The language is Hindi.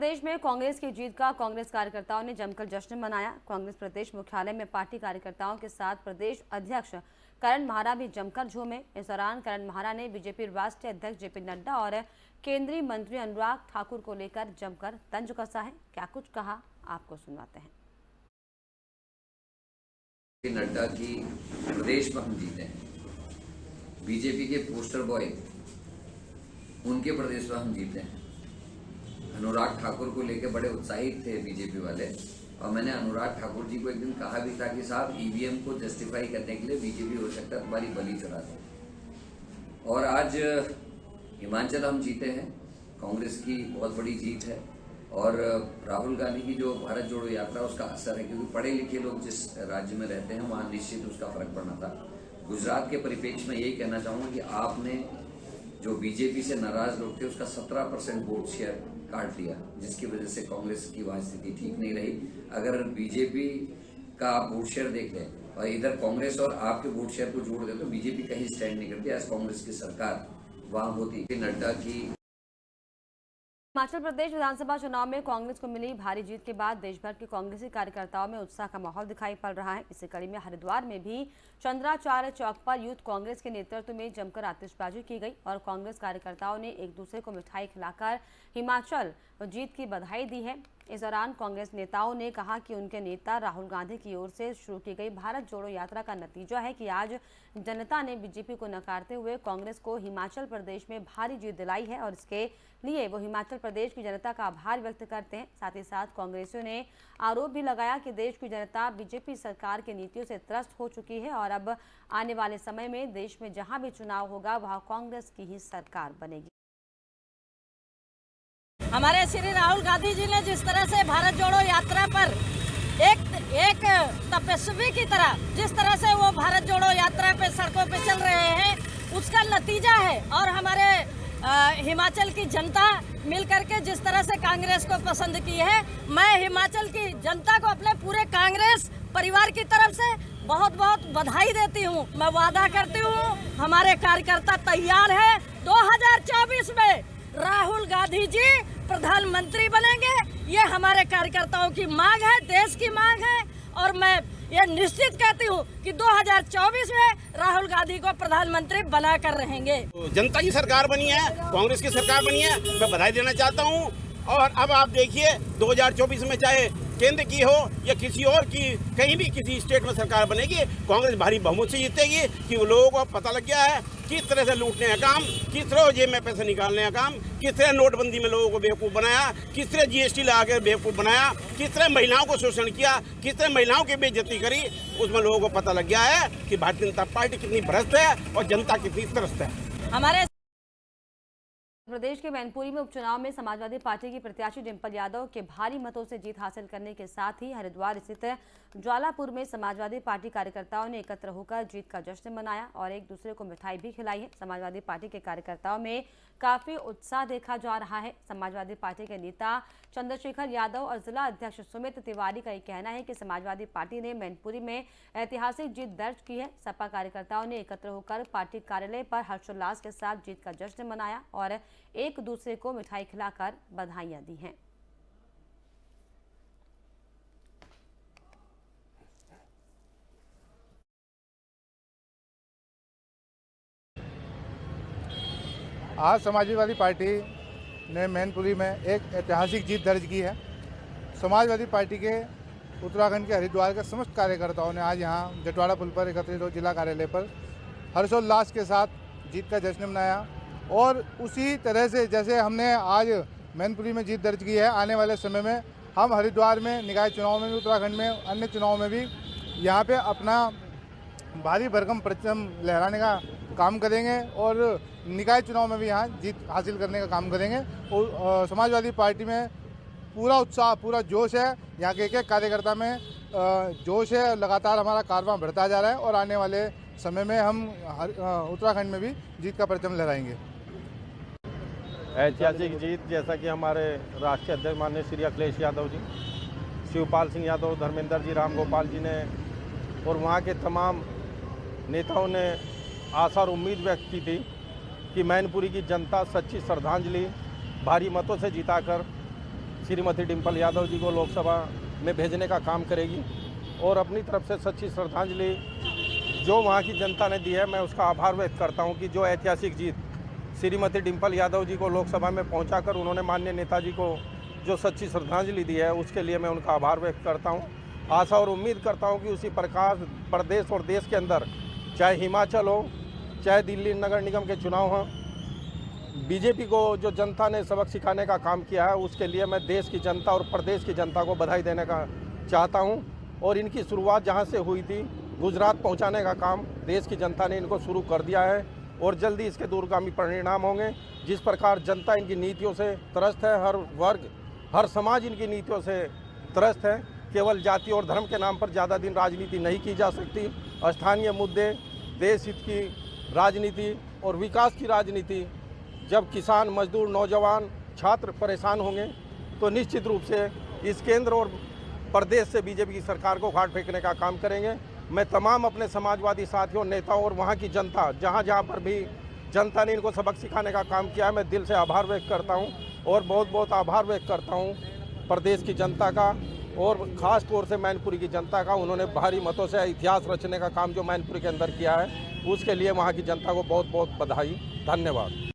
प्रदेश में कांग्रेस की जीत का कांग्रेस कार्यकर्ताओं ने जमकर जश्न मनाया। कांग्रेस प्रदेश मुख्यालय में पार्टी कार्यकर्ताओं के साथ प्रदेश अध्यक्ष करण महारा भी जमकर झूमे। इस दौरान करण महारा ने बीजेपी राष्ट्रीय अध्यक्ष जेपी नड्डा और केंद्रीय मंत्री अनुराग ठाकुर को लेकर जमकर तंज कसा है। क्या कुछ कहा, आपको सुनवाते हैं। नड्डा की प्रदेश में हम जीते हैं, बीजेपी के पोस्टर बॉय उनके प्रदेश में हम जीते हैं। अनुराग ठाकुर को लेकर बड़े उत्साहित थे बीजेपी वाले, और मैंने अनुराग ठाकुर जी को एक दिन कहा भी था कि साहब ईवीएम को जस्टिफाई करने के लिए बीजेपी हो सकता है तुम्हारी बलि चढ़ा दे। और आज हिमाचल हम जीते हैं, कांग्रेस की बहुत बड़ी जीत है। और राहुल गांधी की जो भारत जोड़ो यात्रा उसका असर है, क्योंकि पढ़े लिखे लोग जिस राज्य में रहते हैं वहाँ निश्चित उसका फर्क पड़ना था। गुजरात के परिप्रेक्ष्य में यही कहना चाहूँगा कि आपने जो बीजेपी से नाराज लोग थे उसका 17% वोट शेयर काट लिया, जिसकी वजह से कांग्रेस की वहाँ स्थिति ठीक नहीं रही। अगर बीजेपी का आप वोट शेयर देख लें और इधर कांग्रेस और आपके वोट शेयर को जोड़ दे तो बीजेपी कहीं स्टैंड नहीं करती। आज कांग्रेस की सरकार वहाँ होती। नड्डा की हिमाचल प्रदेश विधानसभा चुनाव में कांग्रेस को मिली भारी जीत के बाद देश भर के कांग्रेसी कार्यकर्ताओं में उत्साह का माहौल दिखाई पड़ रहा है। इसी कड़ी में हरिद्वार में भी चंद्राचार्य चौक पर यूथ कांग्रेस के नेतृत्व में जमकर आतिशबाजी की गई और कांग्रेस कार्यकर्ताओं ने एक दूसरे को मिठाई खिलाकर हिमाचल जीत की बधाई दी है। इस दौरान कांग्रेस नेताओं ने कहा कि उनके नेता राहुल गांधी की ओर से शुरू की गई भारत जोड़ो यात्रा का नतीजा है कि आज जनता ने बीजेपी को नकारते हुए कांग्रेस को हिमाचल प्रदेश में भारी जीत दिलाई है और इसके लिए वो हिमाचल प्रदेश की जनता का आभार व्यक्त करते हैं। साथ ही साथ कांग्रेसियों ने आरोप भी लगाया कि देश की जनता बीजेपी सरकार की नीतियों से त्रस्त हो चुकी है और अब आने वाले समय में देश में जहां भी चुनाव होगा वहां कांग्रेस की ही सरकार बनेगी। हमारे श्री राहुल गांधी जी ने जिस तरह से भारत जोड़ो यात्रा पर एक तपस्वी की तरह जिस तरह से वो भारत जोड़ो यात्रा पे सड़कों पे चल रहे हैं, उसका नतीजा है। और हमारे हिमाचल की जनता मिलकर के जिस तरह से कांग्रेस को पसंद की है, मैं हिमाचल की जनता को अपने पूरे कांग्रेस परिवार की तरफ से बहुत बहुत बधाई देती हूँ। मैं वादा करती हूँ हमारे कार्यकर्ता तैयार है। 2024 में राहुल गांधी जी प्रधानमंत्री बनेंगे, ये हमारे कार्यकर्ताओं की मांग है, देश की मांग है। और मैं ये निश्चित कहती हूँ कि 2024 में राहुल गांधी को प्रधानमंत्री बनाकर रहेंगे। जनता की सरकार बनी है, कांग्रेस की सरकार बनी है, मैं बधाई देना चाहता हूँ। और अब आप देखिए 2024 में चाहे केंद्र की हो या किसी और की, कहीं भी किसी स्टेट में सरकार बनेगी, कांग्रेस भारी बहुमत से जीतेगी। कि वो लोगों को पता लग गया है किस तरह से लूटने का काम, किस तरह जेब में पैसे निकालने का काम, किस तरह नोटबंदी में लोगों को बेवकूफ़ बनाया, किस तरह जीएसटी लगा कर बेवकूफ़ बनाया, किस तरह महिलाओं को शोषण किया, किस तरह महिलाओं की बेइज्जती करी। उसमें लोगों को पता लग गया है कि भारतीय जनता पार्टी कितनी भ्रष्ट है और जनता कितनी त्रस्त है। हमारे प्रदेश के मैनपुरी में उपचुनाव में समाजवादी पार्टी की प्रत्याशी डिंपल यादव के भारी मतों से जीत हासिल करने के साथ ही हरिद्वार स्थित ज्वालापुर में समाजवादी पार्टी कार्यकर्ताओं ने एकत्र होकर जीत का जश्न मनाया और एक दूसरे को मिठाई भी खिलाई है। समाजवादी पार्टी के कार्यकर्ताओं में काफी उत्साह देखा जा रहा है। समाजवादी पार्टी के नेता चंद्रशेखर यादव और जिला अध्यक्ष सुमित तिवारी का कहना है कि समाजवादी पार्टी ने मैनपुरी में ऐतिहासिक जीत दर्ज की है। सपा कार्यकर्ताओं ने एकत्र होकर पार्टी कार्यालय पर हर्षोल्लास के साथ जीत का जश्न मनाया और एक दूसरे को मिठाई खिलाकर बधाइयां दी हैं। आज समाजवादी पार्टी ने मैनपुरी में एक ऐतिहासिक जीत दर्ज की है। समाजवादी पार्टी के उत्तराखंड के हरिद्वार के समस्त कार्यकर्ताओं ने आज यहाँ जटवाड़ा पुल पर एकत्रित हो जिला कार्यालय पर हर्षोल्लास के साथ जीत का जश्न मनाया। और उसी तरह से जैसे हमने आज मैनपुरी में जीत दर्ज की है, आने वाले समय में हम हरिद्वार में निकाय चुनाव में भी, उत्तराखंड में अन्य चुनाव में भी यहाँ पे अपना भारी भरकम परचम लहराने का काम करेंगे और निकाय चुनाव में भी यहाँ जीत हासिल करने का काम करेंगे। और समाजवादी पार्टी में पूरा उत्साह, पूरा जोश है। यहाँ के एक कार्यकर्ता में जोश है। लगातार हमारा कारवां बढ़ता जा रहा है और आने वाले समय में हम उत्तराखंड में भी जीत का परचम लहराएंगे। ऐतिहासिक जीत, जैसा कि हमारे राष्ट्रीय अध्यक्ष माननीय श्री अखिलेश यादव जी, शिवपाल सिंह यादव, धर्मेंद्र जी, राम गोपाल जी ने और वहाँ के तमाम नेताओं ने आशा और उम्मीद व्यक्त की थी कि मैनपुरी की जनता सच्ची श्रद्धांजलि भारी मतों से जिताकर श्रीमती डिम्पल यादव जी को लोकसभा में भेजने का काम करेगी और अपनी तरफ से सच्ची श्रद्धांजलि जो वहाँ की जनता ने दी है, मैं उसका आभार व्यक्त करता हूँ कि जो ऐतिहासिक जीत श्रीमती डिम्पल यादव जी को लोकसभा में पहुँचाकर उन्होंने माननीय नेताजी को जो सच्ची श्रद्धांजलि दी है, उसके लिए मैं उनका आभार व्यक्त करता हूँ। आशा और उम्मीद करता हूँ कि उसी प्रकार प्रदेश और देश के अंदर, चाहे हिमाचल हो, चाहे दिल्ली नगर निगम के चुनाव हों, बीजेपी को जो जनता ने सबक सिखाने का काम किया है, उसके लिए मैं देश की जनता और प्रदेश की जनता को बधाई देने का चाहता हूँ। और इनकी शुरुआत जहाँ से हुई थी, गुजरात पहुँचाने का काम देश की जनता ने इनको शुरू कर दिया है और जल्दी इसके दूरगामी परिणाम होंगे। जिस प्रकार जनता इनकी नीतियों से त्रस्त है, हर वर्ग हर समाज इनकी नीतियों से त्रस्त है। केवल जाति और धर्म के नाम पर ज़्यादा दिन राजनीति नहीं की जा सकती। स्थानीय मुद्दे, देश हित की राजनीति और विकास की राजनीति, जब किसान, मजदूर, नौजवान, छात्र परेशान होंगे तो निश्चित रूप से इस केंद्र और प्रदेश से बीजेपी की सरकार को घाट फेंकने का काम करेंगे। मैं तमाम अपने समाजवादी साथियों, नेताओं और वहाँ की जनता, जहाँ जहाँ पर भी जनता ने इनको सबक सिखाने का काम किया है, मैं दिल से आभार व्यक्त करता हूँ और बहुत बहुत आभार व्यक्त करता हूँ प्रदेश की जनता का और ख़ास तौर से मैनपुरी की जनता का। उन्होंने भारी मतों से इतिहास रचने का काम जो मैनपुरी के अंदर किया है, उसके लिए वहाँ की जनता को बहुत बहुत बधाई, धन्यवाद।